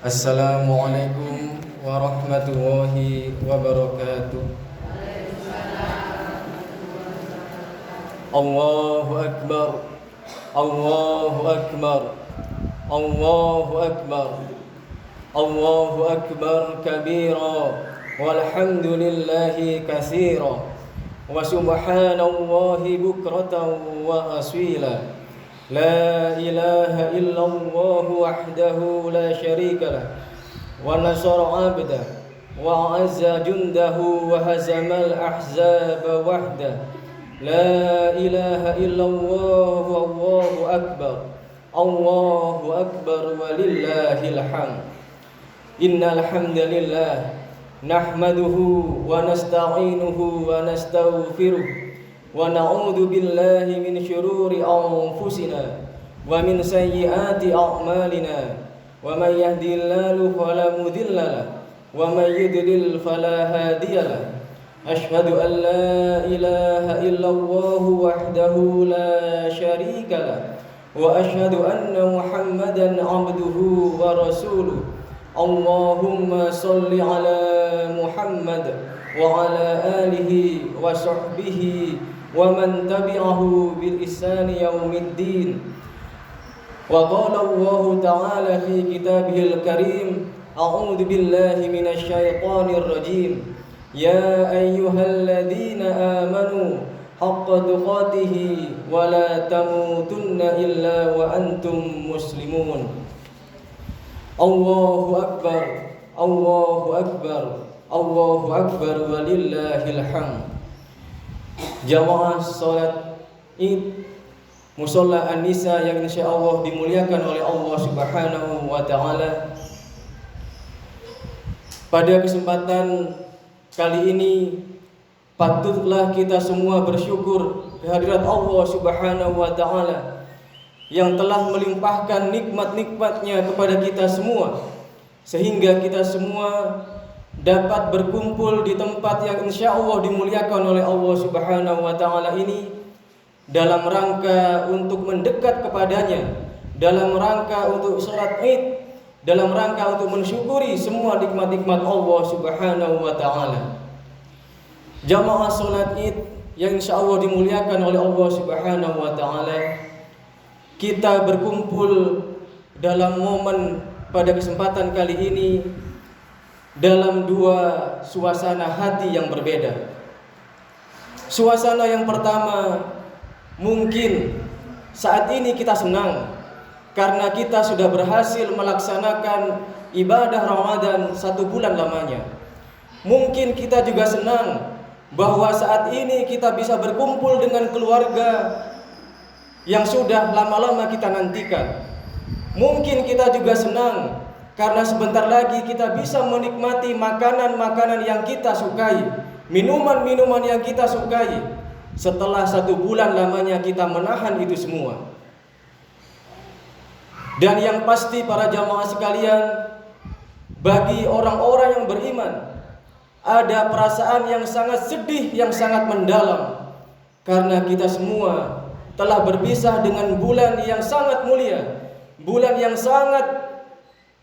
Assalamualaikum warahmatullahi wabarakatuh. Allahu Akbar, Allahu Akbar, Allahu Akbar, Allahu Akbar kabira, walhamdulillahi katsira, wa subhanallahi bukratan wa asila. La ilaha illallah wahdahu la syarika lah, wa nasara abdah wa azza jundahu wa hazamal ahzaba wahdah. La ilaha illallah wallahu akbar, Allahu akbar walillahil hamd. Innal hamdalillah nahmaduhu wa nasta'inuhu wa nastaghfiruh wa na'udzu billahi min syururi anfusina wa min sayyiati a'malina. Wa may yahdihillahu fala mudilla lahu wa may yudlil fala hadiya lahu. Asyhadu an la ilaha illallah wahdahu la syarika lahu wa asyhadu anna Muhammadan 'abduhu wa rasuluh. Allahumma shalli ala Muhammad wa ala alihi wa sahbihi wa man tabi'ahu bil ihsani yaumiddin. Wa qala Allah ta'ala fi kitabihil karim, a'udzu billahi minasy syaithanir rajim. Ya ayyuhalladzina amanu haqqa tuqatih wa la tamutunna illa wa antum muslimun. Allahu akbar, Allahu akbar, Allahu akbar walillahil hamd. Jamaah salat Id Musholla An-Nisa yang insyaallah dimuliakan oleh Allah Subhanahu wa taala. Pada kesempatan kali ini patutlah kita semua bersyukur kehadirat Allah Subhanahu wa taala yang telah melimpahkan nikmat-nikmatnya kepada kita semua, sehingga kita semua dapat berkumpul di tempat yang insyaallah dimuliakan oleh Allah Subhanahu wa taala ini dalam rangka untuk mendekat kepadanya, dalam rangka untuk salat Id, dalam rangka untuk mensyukuri semua nikmat-nikmat Allah Subhanahu wa taala. Jamaah salat Id yang insyaallah dimuliakan oleh Allah Subhanahu wa taala, kita berkumpul dalam momen pada kesempatan kali ini dalam dua suasana hati yang berbeda. Suasana yang pertama, mungkin saat ini kita senang karena kita sudah berhasil melaksanakan ibadah Ramadan 1 bulan lamanya. Mungkin kita juga senang bahwa saat ini kita bisa berkumpul dengan keluarga yang sudah lama-lama kita nantikan. Mungkin kita juga senang karena sebentar lagi kita bisa menikmati makanan-makanan yang kita sukai, minuman-minuman yang kita sukai, setelah 1 bulan lamanya kita menahan itu semua. Dan yang pasti para jamaah sekalian, bagi orang-orang yang beriman, ada perasaan yang sangat sedih, yang sangat mendalam, karena kita semua telah berpisah dengan bulan yang sangat mulia, bulan yang sangat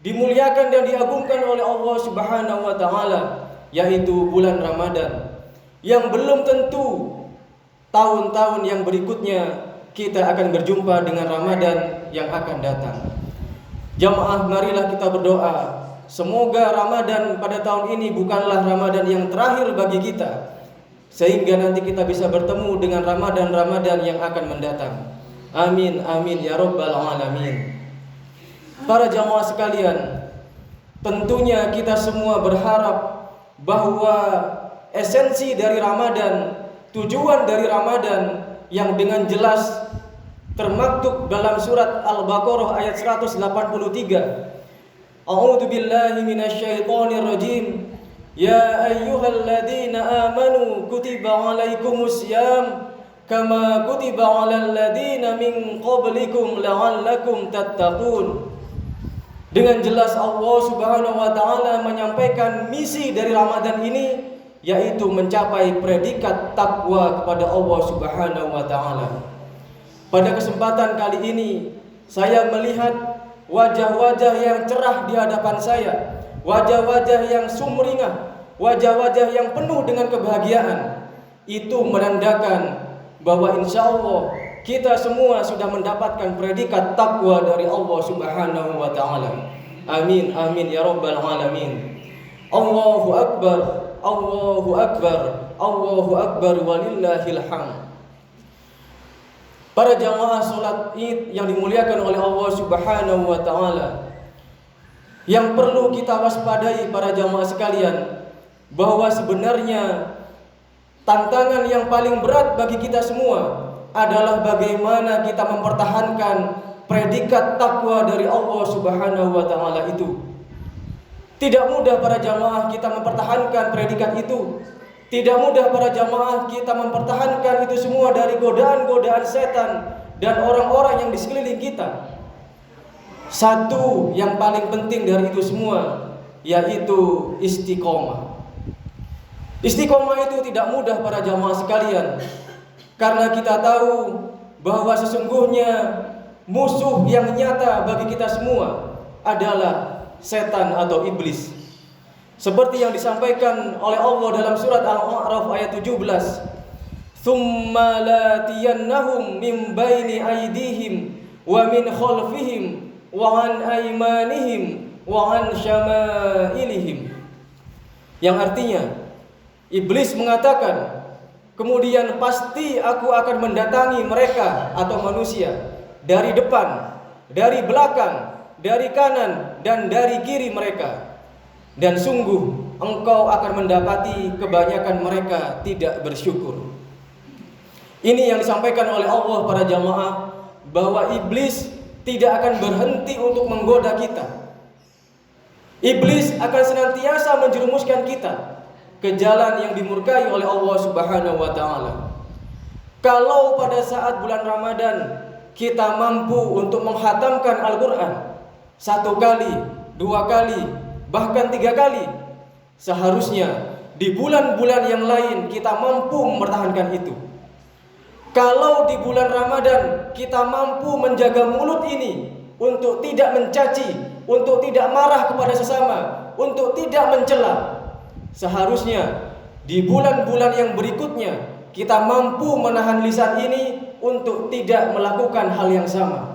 dimuliakan dan diagungkan oleh Allah Subhanahu wa taala, yaitu bulan Ramadan, yang belum tentu tahun-tahun yang berikutnya kita akan berjumpa dengan Ramadan yang akan datang. Jamaah, marilah kita berdoa, semoga Ramadan pada tahun ini bukanlah Ramadan yang terakhir bagi kita, sehingga nanti kita bisa bertemu dengan Ramadan-Ramadan yang akan mendatang. Amin, amin ya rabbal alamin. Para jamaah sekalian, tentunya kita semua berharap bahwa esensi dari Ramadan, tujuan dari Ramadan yang dengan jelas termaktub dalam surat Al-Baqarah ayat 183. A'udzu billahi minasyaitonir rajim. Ya ayyuhalladzina amanu kutiba alaikumus syiyam kama kutiba alal ladzina min qablikum la'allakum tattaqun. Dengan jelas Allah Subhanahu wa taala menyampaikan misi dari Ramadan ini, yaitu mencapai predikat takwa kepada Allah Subhanahu wa taala. Pada kesempatan kali ini saya melihat wajah-wajah yang cerah di hadapan saya, wajah-wajah yang sumringah, wajah-wajah yang penuh dengan kebahagiaan. Itu menandakan bahwa insya Allah kita semua sudah mendapatkan predikat takwa dari Allah Subhanahu wa ta'ala. Amin, amin ya rabbal alamin. Allahu akbar, Allahu akbar, Allahu akbar, walillahil hamd. Para jamaah salat Id yang dimuliakan oleh Allah Subhanahu wa ta'ala, yang perlu kita waspadai para jamaah sekalian, bahwa sebenarnya tantangan yang paling berat bagi kita semua adalah bagaimana kita mempertahankan predikat takwa dari Allah Subhanahu wa ta'ala itu. Tidak mudah para jamaah kita mempertahankan predikat itu. Tidak mudah para jamaah kita mempertahankan itu semua dari godaan-godaan setan dan orang-orang yang di sekeliling kita. Satu yang paling penting dari itu semua, yaitu istiqomah. Istiqomah itu tidak mudah para jamaah sekalian, karena kita tahu bahwa sesungguhnya musuh yang nyata bagi kita semua adalah setan atau iblis. Seperti yang disampaikan oleh Allah dalam surat Al-A'raf ayat 17, "Tsumma latiyannahum min baini aydihim wa min khalfihim wa an aymanihim wa an syama'ilihim." Yang artinya, iblis mengatakan, kemudian pasti aku akan mendatangi mereka atau manusia dari depan, dari belakang, dari kanan dan dari kiri mereka. Dan sungguh engkau akan mendapati kebanyakan mereka tidak bersyukur. Ini yang disampaikan oleh Allah para jamaah, bahwa iblis tidak akan berhenti untuk menggoda kita. Iblis akan senantiasa menjerumuskan kita ke jalan yang dimurkai oleh Allah Subhanahu wa ta'ala. Kalau pada saat bulan Ramadan kita mampu untuk menghatamkan Al-Quran 1 kali, 2 kali, bahkan 3 kali, seharusnya di bulan-bulan yang lain kita mampu mempertahankan itu. Kalau di bulan Ramadan kita mampu menjaga mulut ini untuk tidak mencaci, untuk tidak marah kepada sesama, untuk tidak mencela, seharusnya di bulan-bulan yang berikutnya kita mampu menahan lisan ini untuk tidak melakukan hal yang sama.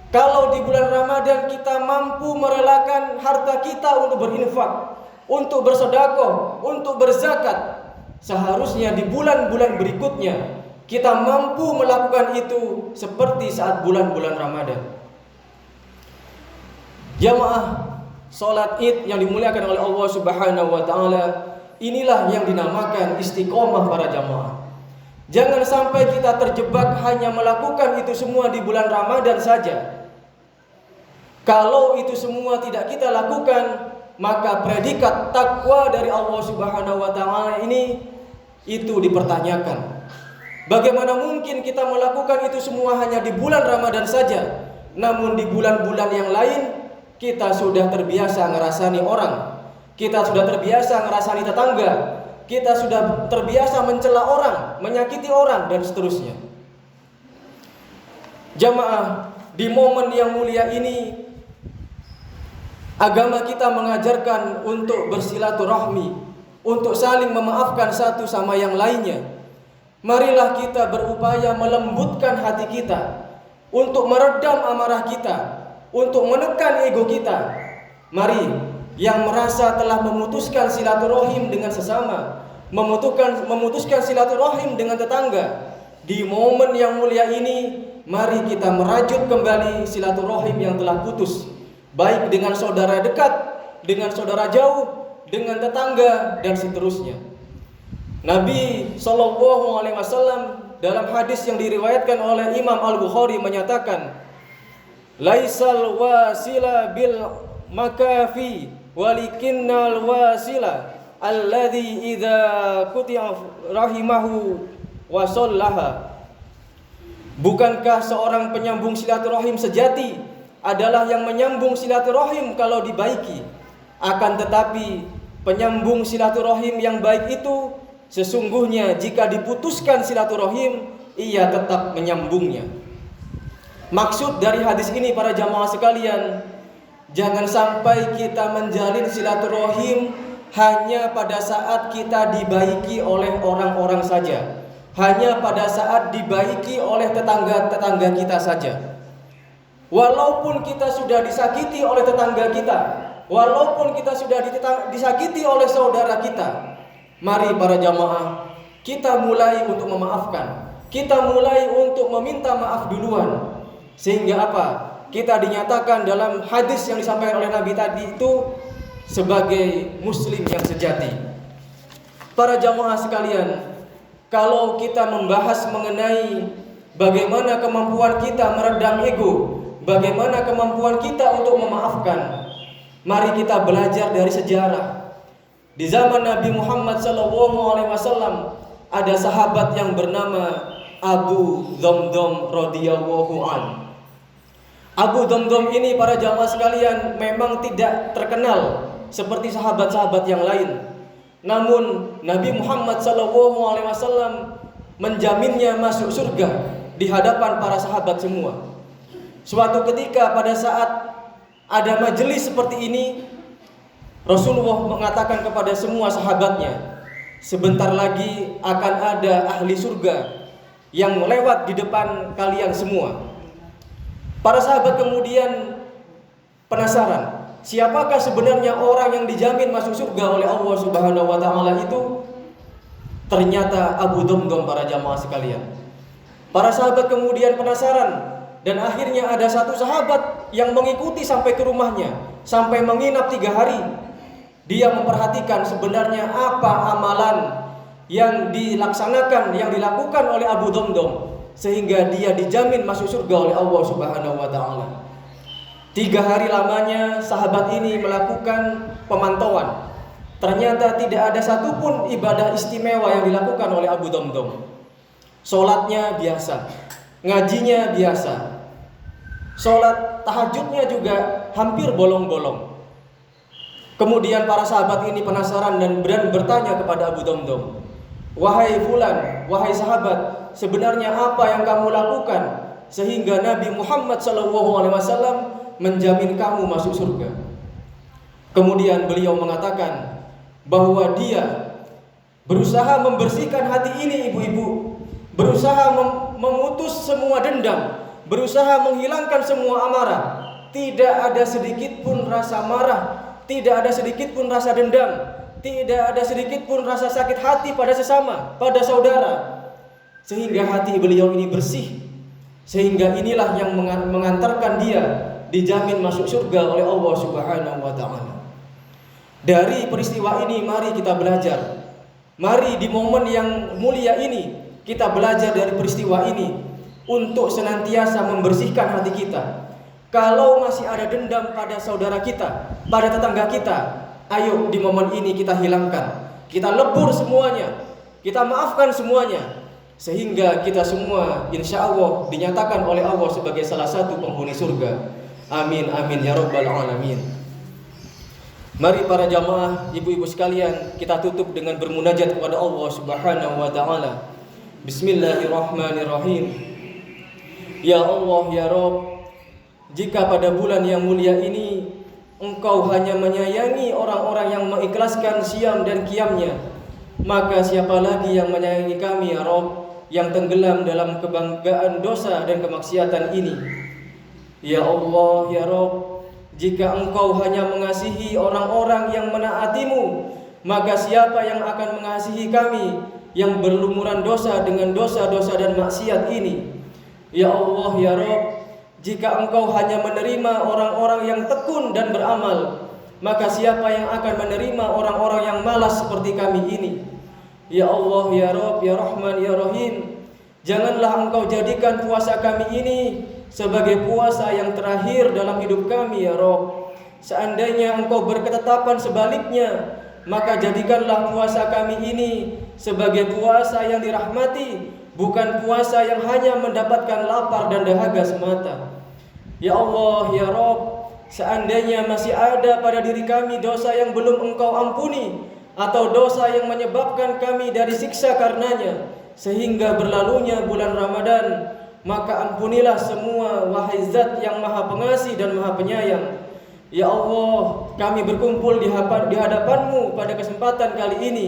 Kalau di bulan Ramadan kita mampu merelakan harta kita untuk berinfak, untuk bersedekah, untuk berzakat, seharusnya di bulan-bulan berikutnya kita mampu melakukan itu seperti saat bulan-bulan Ramadan. Jamaah salat Id yang dimuliakan oleh Allah Subhanahu wa ta'ala, inilah yang dinamakan istiqomah para jamaah. Jangan sampai kita terjebak hanya melakukan itu semua di bulan Ramadan saja. Kalau itu semua tidak kita lakukan, maka predikat takwa dari Allah Subhanahu wa ta'ala ini itu dipertanyakan. Bagaimana mungkin kita melakukan itu semua hanya di bulan Ramadan saja, namun di bulan-bulan yang lain kita sudah terbiasa ngerasani orang, kita sudah terbiasa ngerasani tetangga, kita sudah terbiasa mencela orang, menyakiti orang, dan seterusnya. Jamaah, di momen yang mulia ini agama kita mengajarkan untuk bersilaturahmi, untuk saling memaafkan satu sama yang lainnya. Marilah kita berupaya melembutkan hati kita, untuk meredam amarah kita, untuk menekan ego kita. Mari yang merasa telah memutuskan silaturahim dengan sesama, memutuskan silaturahim dengan tetangga, di momen yang mulia ini mari kita merajut kembali silaturahim yang telah putus, baik dengan saudara dekat, dengan saudara jauh, dengan tetangga, dan seterusnya. Nabi SAW dalam hadis yang diriwayatkan oleh Imam Al-Bukhari menyatakan, "Laisal wasila bil makafi walikinnal wasila alladhi idza quti'a rahimahu wasallaha." Bukankah seorang penyambung silaturahim sejati adalah yang menyambung silaturahim kalau dibaiki? Akan tetapi penyambung silaturahim yang baik itu sesungguhnya jika diputuskan silaturahim, ia tetap menyambungnya. Maksud dari hadis ini para jamaah sekalian, jangan sampai kita menjalin silaturahim hanya pada saat kita dibaiki oleh orang-orang saja, hanya pada saat dibaiki oleh tetangga-tetangga kita saja. Walaupun kita sudah disakiti oleh tetangga kita, walaupun kita sudah disakiti oleh saudara kita, mari para jamaah, kita mulai untuk memaafkan. Kita mulai untuk meminta maaf duluan. Sehingga apa? Kita dinyatakan dalam hadis yang disampaikan oleh Nabi tadi itu sebagai muslim yang sejati. Para jamaah sekalian, kalau kita membahas mengenai bagaimana kemampuan kita meredam ego, bagaimana kemampuan kita untuk memaafkan, mari kita belajar dari sejarah. Di zaman Nabi Muhammad SAW ada sahabat yang bernama Abu Dhamdham radhiyallahu an. Abu Dhamdham ini para jamaah sekalian memang tidak terkenal seperti sahabat-sahabat yang lain. Namun Nabi Muhammad SAW menjaminnya masuk surga di hadapan para sahabat semua. Suatu ketika pada saat ada majelis seperti ini, Rasulullah mengatakan kepada semua sahabatnya, sebentar lagi akan ada ahli surga yang lewat di depan kalian semua. Para sahabat kemudian penasaran, siapakah sebenarnya orang yang dijamin masuk surga oleh Allah Subhanahu wa taala itu? Ternyata Abu Dhamdham para jamaah sekalian. Para sahabat kemudian penasaran dan akhirnya ada satu sahabat yang mengikuti sampai ke rumahnya, sampai menginap 3 hari. Dia memperhatikan sebenarnya apa amalan yang dilaksanakan, yang dilakukan oleh Abu Dhamdham sehingga dia dijamin masuk surga oleh Allah Subhanahu wa taala. 3 hari lamanya sahabat ini melakukan pemantauan. Ternyata tidak ada satupun ibadah istimewa yang dilakukan oleh Abu Dhamdham. Sholatnya biasa, ngajinya biasa, sholat tahajudnya juga hampir bolong-bolong. Kemudian para sahabat ini penasaran dan bertanya kepada Abu Dhamdham, wahai fulan, wahai sahabat, sebenarnya apa yang kamu lakukan sehingga Nabi Muhammad SAW menjamin kamu masuk surga? Kemudian beliau mengatakan bahwa dia berusaha membersihkan hati ini, ibu-ibu, berusaha memutus semua dendam, berusaha menghilangkan semua amarah. Tidak ada sedikit pun rasa marah, tidak ada sedikit pun rasa dendam, tidak ada sedikit pun rasa sakit hati pada sesama, pada saudara. Sehingga hati beliau ini bersih. Sehingga inilah yang mengantarkan dia dijamin masuk surga oleh Allah Subhanahu wa taala. Dari peristiwa ini mari kita belajar. Mari di momen yang mulia ini kita belajar dari peristiwa ini untuk senantiasa membersihkan hati kita. Kalau masih ada dendam pada saudara kita, pada tetangga kita, ayo di momen ini kita hilangkan. Kita lebur semuanya, kita maafkan semuanya, sehingga kita semua insya Allah dinyatakan oleh Allah sebagai salah satu penghuni surga. Amin amin ya rabbal alamin. Mari para jamaah, ibu-ibu sekalian, kita tutup dengan bermunajat kepada Allah Subhanahu wa taala. Bismillahirrahmanirrahim. Ya Allah ya Rabb, jika pada bulan yang mulia ini Engkau hanya menyayangi orang-orang yang mengikhlaskan siam dan qiyamnya, maka siapa lagi yang menyayangi kami ya Rabb, yang tenggelam dalam kebanggaan dosa dan kemaksiatan ini. Ya Allah ya Rabb, jika Engkau hanya mengasihi orang-orang yang menaati-Mu, maka siapa yang akan mengasihi kami yang berlumuran dosa dengan dosa-dosa dan maksiat ini? Ya Allah ya Rabb, jika Engkau hanya menerima orang-orang yang tekun dan beramal, maka siapa yang akan menerima orang-orang yang malas seperti kami ini? Ya Allah ya Rabb ya Rahman ya Rahim, janganlah Engkau jadikan puasa kami ini sebagai puasa yang terakhir dalam hidup kami ya Rabb. Seandainya Engkau berketetapan sebaliknya, maka jadikanlah puasa kami ini sebagai puasa yang dirahmati, bukan puasa yang hanya mendapatkan lapar dan dahaga semata. Ya Allah ya Rabb, seandainya masih ada pada diri kami dosa yang belum Engkau ampuni, atau dosa yang menyebabkan kami dari siksa karenanya, sehingga berlalunya bulan Ramadan, maka ampunilah semua wahai Zat yang Maha Pengasih dan Maha Penyayang. Ya Allah, kami berkumpul di hadapan-Mu pada kesempatan kali ini,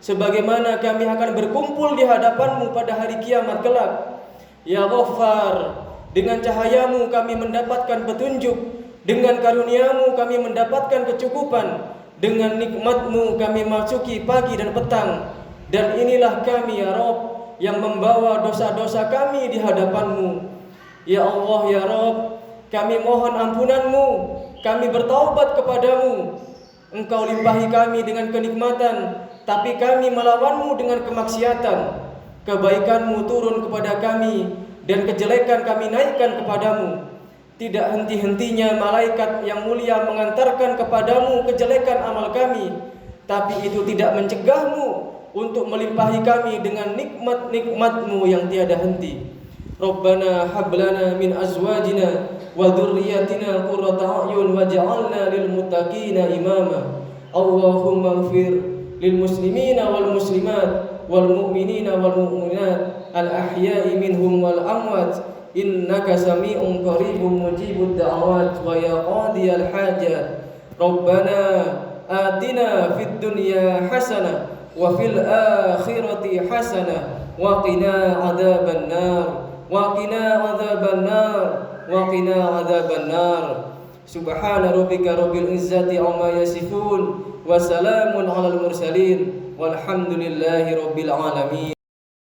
sebagaimana kami akan berkumpul di hadapan-Mu pada hari kiamat kelak. Ya Ghaffar, dengan cahaya-Mu kami mendapatkan petunjuk, dengan karunia-Mu kami mendapatkan kecukupan, dengan nikmat-Mu kami masuki pagi dan petang. Dan inilah kami ya Rabb yang membawa dosa-dosa kami di hadapan-Mu. Ya Allah ya Rabb, kami mohon ampunan-Mu, kami bertaubat kepadamu. Engkau limpahi kami dengan kenikmatan, tapi kami melawan-Mu dengan kemaksiatan. Kebaikan-Mu turun kepada kami, dan kejelekan kami naikkan kepadamu. Tidak henti-hentinya malaikat yang mulia mengantarkan kepadamu kejelekan amal kami, tapi itu tidak mencegah-Mu untuk melimpahi kami dengan nikmat-nikmat-Mu yang tiada henti. Rabbana hablana min azwajina wa dzurriyyatina qurrata a'yun waj'alna lil muttaqina imama. Allahumma ighfir lil muslimina wal muslimat wal mu'minina wal mu'minat al ahya'i minhum wal amwat innaka sami'un qaribun mujibud da'awat wa ya qadiyal hajat. Rabbana atina fid dunya hasanah wa fil akhirati hasanah wa qina adzaban nar wa qina adzaban nar wa qina adzaban nar. Subhana rabbika rabbil izzati amma yasifun wa salamun alal mursalin walhamdulillahi rabbil alamin.